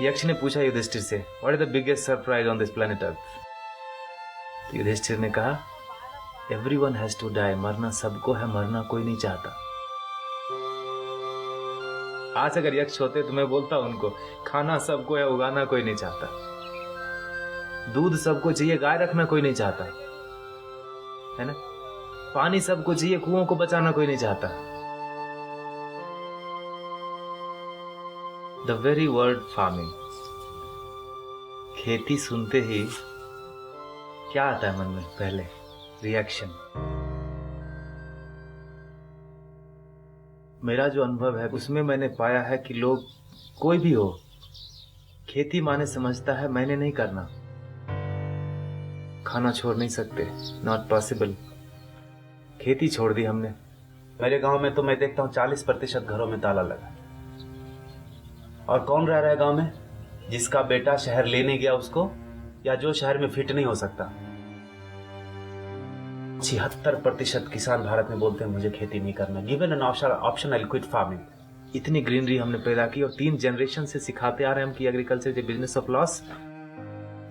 यक्ष ने पूछा युधिष्ठिर से, what is the biggest surprise on this planet earth? Yudhishthir ने कहा, एवरीवन हैज टू डाई, मरना सबको है, मरना कोई नहीं चाहता। आज अगर यक्ष होते तो मैं बोलता उनको, खाना सबको है, उगाना कोई नहीं चाहता। दूध सबको चाहिए, गाय रखना कोई नहीं चाहता, है ना। पानी सबको चाहिए, कुओं को बचाना कोई नहीं चाहता। द वेरी वर्ड फार्मिंग, खेती सुनते ही क्या आता है मन में? पहले रिएक्शन। मेरा जो अनुभव है उसमें मैंने पाया है कि लोग, कोई भी हो, खेती माने समझता है मैंने नहीं करना, खाना छोड़ नहीं सकते, नॉट पॉसिबल। खेती छोड़ दी हमने। मेरे गांव में तो मैं देखता हूं 40% घरों में ताला लगा। और कौन रह रहा है गांव में? जिसका बेटा शहर लेने गया उसको, या जो शहर में फिट नहीं हो सकता। 76% किसान भारत में बोलते हैं मुझे खेती नहीं करना। Given an option I quit farming. इतनी ग्रीनरी हमने पैदा की और 3 जनरेशन से सिखाते आ रहे हैं हम कि agriculture is a business of loss.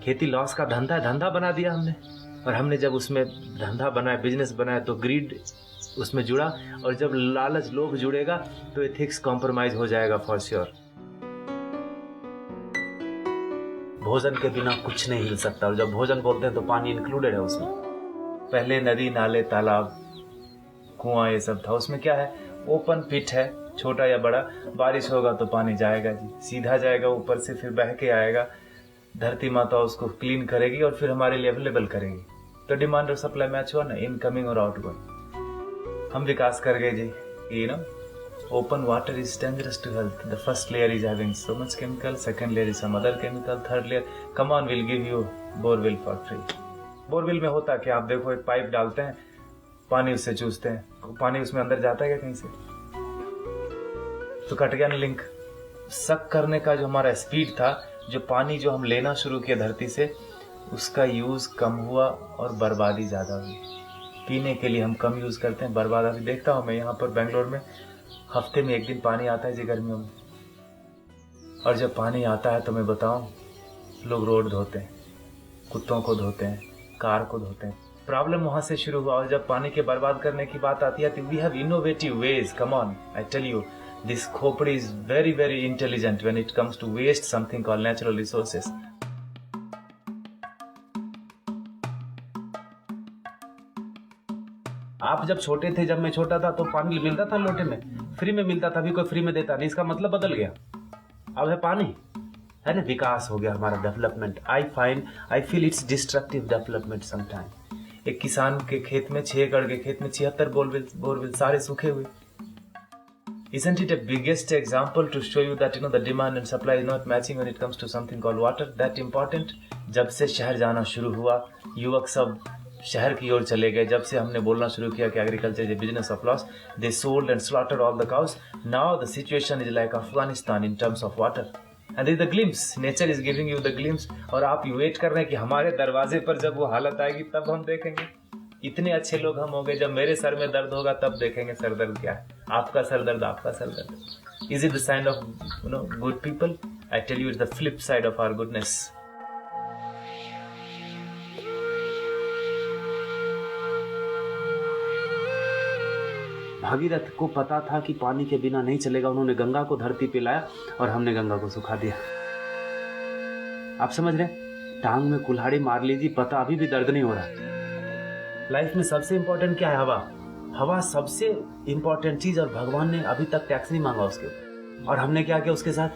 खेती लॉस का धंधा, धंधा बना दिया हमने। और हमने जब उसमें धंधा बनाया, बिजनेस बनाया, तो ग्रीड उसमें जुड़ा। और जब लालच, लोभ जुड़ेगा तो एथिक्स कॉम्प्रोमाइज हो जाएगा फॉर श्योर। भोजन के बिना कुछ नहीं हिल सकता। और जब भोजन बोलते हैं तो पानी इंक्लूडेड है उसमें। पहले नदी, नाले, तालाब, कुआं, ये सब था। उसमें क्या है? ओपन पिट है, छोटा या बड़ा। बारिश होगा तो पानी जाएगा जी, सीधा जाएगा ऊपर से, फिर बह के आएगा। धरती माता उसको क्लीन करेगी और फिर हमारे लिए अवेलेबल करेगी। तो डिमांड और सप्लाई मैच हुआ ना, इनकमिंग और आउटगोइंग। हम विकास कर गए जी। You know, open water is dangerous to health. The first layer is having so much chemical, second layer is some other chemical, third layer, come on, we'll give you borewell for free. Borewell में होता क्या? आप देखो, एक pipe डालते हैं, पानी उससे चूसते हैं, पानी उसमें अंदर जाता है क्या कहीं से? तो कट गया ना लिंक। सक करने का जो हमारा स्पीड था, जो पानी जो हम लेना शुरू किया धरती से, उसका यूज कम हुआ और बर्बादी ज्यादा हुई। पीने के लिए हम कम यूज करते हैं, बर्बादी देखता हूं मैं। यहाँ पर बेंगलोर में हफ्ते में 1 दिन पानी आता है जी, गर्मियों में। और जब पानी आता है तो मैं बताऊं, लोग रोड धोते हैं, कुत्तों को धोते हैं, कार को धोते हैं। प्रॉब्लम वहां से शुरू हुआ। और जब पानी के बर्बाद करने की बात आती है तो we have innovative ways. Come on, I tell you, this खोपड़ी is very very intelligent when it comes to waste something called natural resources. आप जब छोटे थे, जब मैं छोटा था, तो पानी मिलता था लोटे में, फ्री में मिलता था। अभी कोई फ्री में देता नहीं, इसका मतलब बदल गया। अब है पानी, है ना। विकास हो गया हमारा, development. I feel it's destructive development sometime. एक किसान के खेत में, 6 एकड़ के खेत में 76 बोरवेल सारे सूखे हुए। Isn't it a biggest example to show you that the demand and supply is not matching when it comes to something called water? That important. जब से शहर जाना शुरू हुआ, युवक सब शहर की ओर चले गए। जब से हमने बोलना शुरू किया कि agriculture is a business of loss, they sold and slaughtered all the cows. Now the situation is like Afghanistan in terms of water. And the glimpse, nature is giving you the glimpse. और आप wait कर रहे हैं कि हमारे दरवाजे पर जब वो हालत आएगी तब हम देखेंगे। इतने अच्छे लोग हम हो गए, जब मेरे सर में दर्द होगा तब देखेंगे सर दर्द क्या है। आपका सर दर्द, आपका सर दर्द। Is it the sign of good people? I tell you, it's the flip side of our goodness. Bhagirath को पता था कि पानी के बिना नहीं चलेगा। उन्होंने गंगा को धरती पे लाया और हमने गंगा को सुखा दिया। आप समझ रहे? टांग में कुल्हाड़ी मार लीजिए, पता अभी भी दर्द नहीं हो रहा। लाइफ में सबसे इंपॉर्टेंट क्या है? हवा। हवा सबसे इंपॉर्टेंट चीज, और भगवान ने अभी तक टैक्स नहीं मांगा उसके। और हमने क्या किया उसके साथ?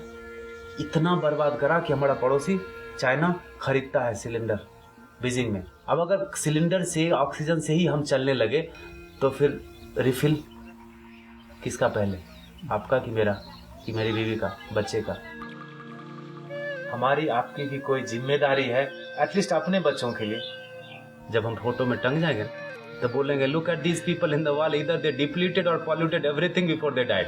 इतना बर्बाद करा कि हमारा पड़ोसी चाइना खरीदता है सिलेंडर बीजिंग में। अब अगर सिलेंडर से, ऑक्सीजन से ही हम चलने लगे तो फिर रिफिल किसका पहले? आपका कि मेरा, कि मेरी बीवी का, बच्चे का? हमारी आपकी भी कोई जिम्मेदारी है, एटलीस्ट अपने बच्चों के लिए। जब हम फोटो में टंग जाएंगे तो बोलेंगे, look at these people in the wall, इधर दे डिप्लीटेड और polluted everything before they died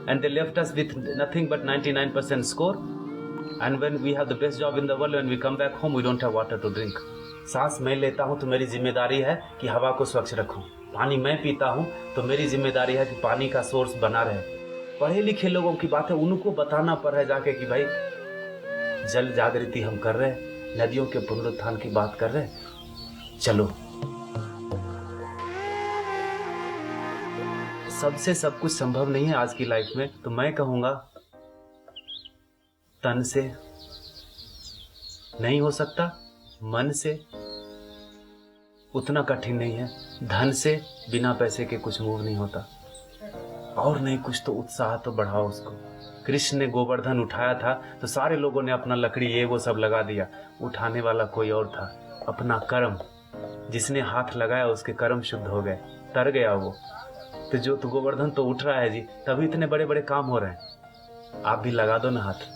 and they left us with nothing but 99% score. And when we have the best job in the world, when we come back home we don't have water to drink. सांस मैं लेता हूं तो मेरी जिम्मेदारी है कि हवा को स्वच्छ रखूं। पानी मैं पीता हूं तो मेरी जिम्मेदारी है कि पानी का सोर्स बना रहे। पढ़े लिखे लोगों की बात है, उनको बताना पड़ रहा है जाके कि भाई जल जागृति हम कर रहे हैं, नदियों के पुनरुत्थान की बात कर रहे हैं। चलो, सबसे सब कुछ संभव नहीं है आज की लाइफ में, तो मैं कहूंगा तन से नहीं हो सकता, मन से उतना कठिन नहीं है, धन से बिना पैसे के कुछ मूव नहीं होता, और नहीं कुछ तो उत्साह तो बढ़ाओ उसको। कृष्ण ने गोवर्धन उठाया था तो सारे लोगों ने अपना लकड़ी ये वो सब लगा दिया, उठाने वाला कोई और था, अपना कर्म। जिसने हाथ लगाया उसके कर्म शुद्ध हो गए, तर गया वो। तो गोवर्धन तो उठ रहा है जी, तभी इतने बड़े बड़े काम हो रहे हैं। आप भी लगा दो ना हाथ।